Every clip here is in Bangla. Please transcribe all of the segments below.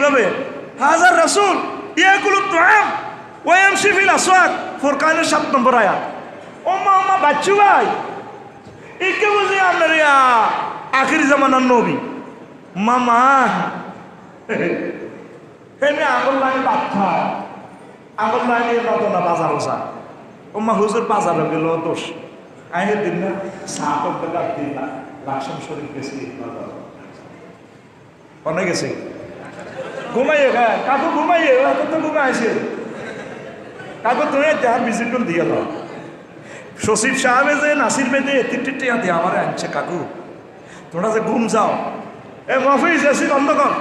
হবে হাজার রাসূল ইয়াকুলুত তুআম ওয়া ইয়ামশি ফিল আসওয়াক, ফুরকানের 7 নম্বর আয়াত। ওম্মা ওম্মা বাচ্চু ভাই, একে বুঝি আপনার আখির জামানার নবী মামা হেনে আঙুল লাগে ভাত খায়, আঙুল লাগে নতনা বাজার ওসা। ওম্মা হুজুর বাজারে গেল দোষ আহে দিন না সাত দিন না লাকসাম শরীফ গেছি অনেক গেছে ঘুমাইয়ে খায় কাকু ঘুমাইয়ে তো ঘুমাইছে কাকু তুমি যার ভিজিট করে দিয়ে দাও। সচিব সাহেবে যে নাসির বেদে টিয়া দিয়ে আমার আনছে কাকু তোমরা যে ঘুম যাও এ মফিজ এসি বন্ধ কর।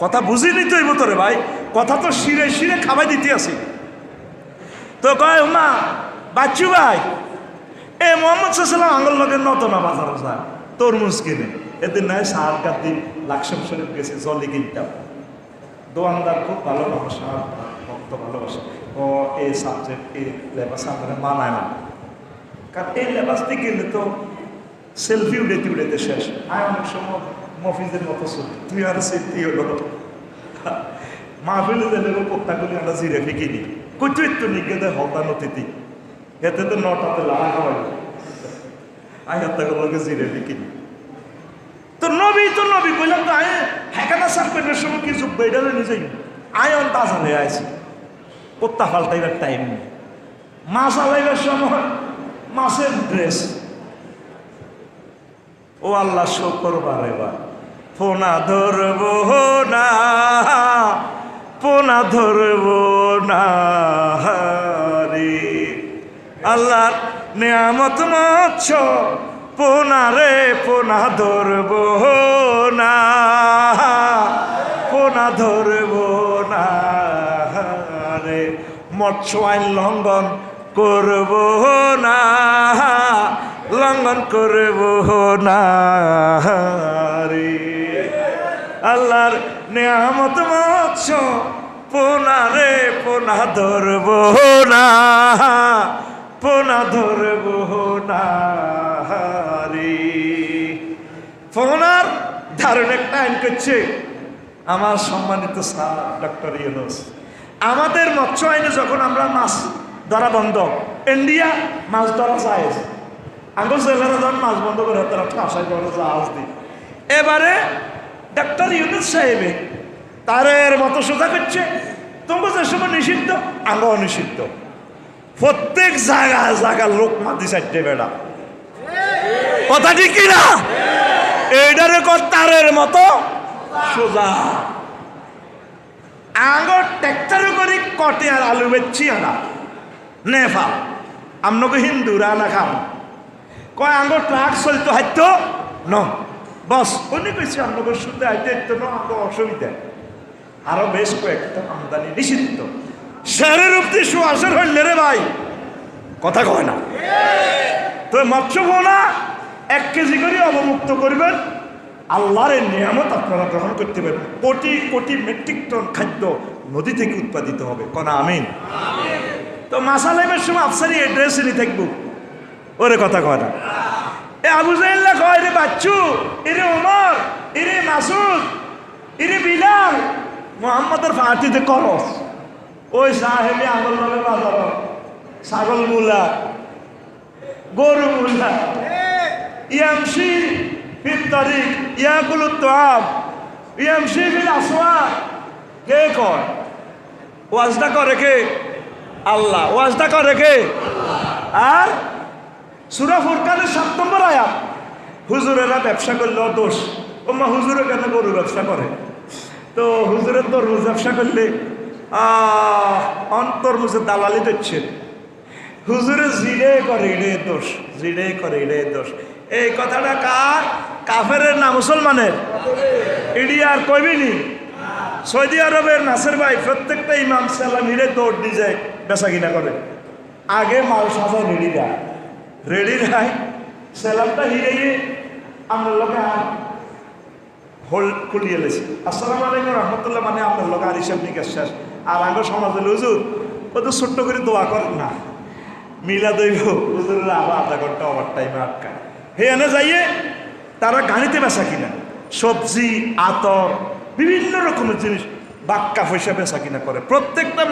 কথা বুঝিনি তো এই বোতরে ভাই, কথা তো শিরে শিরে খাবাই দিতে আসি। তো কয় মা বাচ্চু ভাই এ মোহাম্মদ সাল্লাম আঙ্গুল লগের নতনা বাজার যায় তরমুজ কিনে, এদিন নয় সার দিন লাকসাম শরীফ গেছে জলি কিনতাম। দোয়ানদার খুব ভালো মানুষ, ভক্ত ভালোবাসে। ও এই সাবজেক্ট এই লেবাস আপনারা মানায় না, কারণ এই লেবাসটি কিনলে তো সেলফি উড়েতে শেষ। অনেক সময় মফিজের মতো চলি তুই আর সেফটি হলো মাহফিলে দিলে প্রত্যাগুলি আমরা জিরেফি কিনি কচু একটু নিগেতে হলদা নথিতি এতে তো 9টাতে লাগা হয় আয়াতগুলোকে জিরেফি কিনি। তো নবী কইলাম তো আয় হেকানা সার্পেটের সময় কি যুগ বেডালে নিজেই আয়ন বাজারে আইছি কোত্তা ফাল্টাইবার টাইম নেই, মাছ আলাইবার সময় মাছের ড্রেস। ও আল্লাহ শুকরবার এবার পোনা ধরব না, পোনা ধরব না রে আল্লাহ নিয়ামত মৎস্য পোনা রে পোনা ধরব না, পোনা ধরব না রে মৎস্য আইন লঙ্ঘন করব না, লঙ্ঘন করব না রে আল্লাহর নিয়ামত মৎস্য পোনা রে পোনা ধরব না, পোনা ধরব না রে। পোনার ধারণ একটা আইন করছে আমার সম্মানিত স্যার ডক্টর ইউনূস। আমাদের মৎস্য আইনে যখন আমরা মাছ ধরা বন্ধ, ইন্ডিয়া মাছ ধরা যায়, আঙ্গুল জেলারা যখন মাছ বন্ধ করে তারা আশায় করে জাহাজ দিই। এবারে ডক্টর ইউনূস সাহেবে তারের মতো সোজা করছে তোমার যে সময় নিষিদ্ধ আঙ্গ অনিষিদ্ধ, প্রত্যেক জায়গায় লোক মাতি চারটে বেড়া কথা ঠিক কিনা? এইটারে তারের মতো সোজা আঙ্গ ট্যাক্টারে করে কটে আর আলু বেচছি আনা নেফা আমনকে হিন্দুরা না খাম কয় আঙ্গ ট্রাক চলতো হাইতো ন বস উনি কইছে আমনকে শুনতে হাইতে তো ন আঙ্গ অসুবিধা। আরো বেশ কয়েকটা আমদানি নিষিদ্ধ শেরের উপতি সুয়াসের হইলে রে ভাই কথা কয় না। তো মৎস্য পোনা 1 কেজি করে অবমুক্ত করবেন, আল্লাহর নিয়ামত আপনারা গ্রহণ করতে পারবেন। কোটি কোটি মেট্রিক টন খাদ্য নদী থেকে উৎপাদিত হবে, কনা আমিন। তো মাসালাইমের সময় আফসারি এড্রেসে নিয়ে থাকবো ওরে কথা কয় না। এ আবু জাহেল্লা কয় রে বাচ্চু, এরে ওমর, এরে মাসুদ, এরে বিলাল মোহাম্মদের ফাটিতে করস ওই সাহেবে আঙুল নামে বাজার ছাগল মূলা গরু মূলা ইয়ামশি ফিল তারিক ইয়াকুলুত তুআম ইয়ামশি ফিল আসওয়াক। কে কয়? ওয়াজটা করে কে? আল্লাহ। ওয়াজটা করে কে? আর সূরা ফুরকানের 7 নম্বর আয়াত, হুজুরেরা ব্যবসা করলেও দোষ। ওমা হুজুরে কেন গরু ব্যবসা করে? তো হুজুরের তরমুজ ব্যবসা করলে তরমুজের দালালি দিচ্ছে, হুজুরে জিরে করে এড়ে দোষ, জিরে করে এড়ে দোষ। এই কথাটা কার? কাফেরের না মুসলমানের? ইডি আর কইবিনি। সৌদি আরবের নাসের ভাই প্রত্যেকটা ইমাম সালাম হিরে দৌড় দিয়ে যায় বেচা কিনা করে। আগে মাল সাজায় রেডি রায় সালামটা হিরে আমার লোকে হোল খুলিয়ে লেছি আসসালামু আলাইকুম রহমতুল্লাহ, মানে আপনার লোক আর হিসাব নিকাশ শেষ। আর আগে সমাজ হলে হুজুর ও তো ছোট্ট করে দোয়া করেন না, মিলা দইব হুজুরের আরো আধা ঘন্টা ওভার টাইমে আটকায়। হে এনে যাইয়ে তারা গাড়িতে বেচা কিনা সবজি, আতর, বিভিন্ন রকমের জিনিস বাক্কা পয়সা বেচা কিনা করে প্রত্যেকটা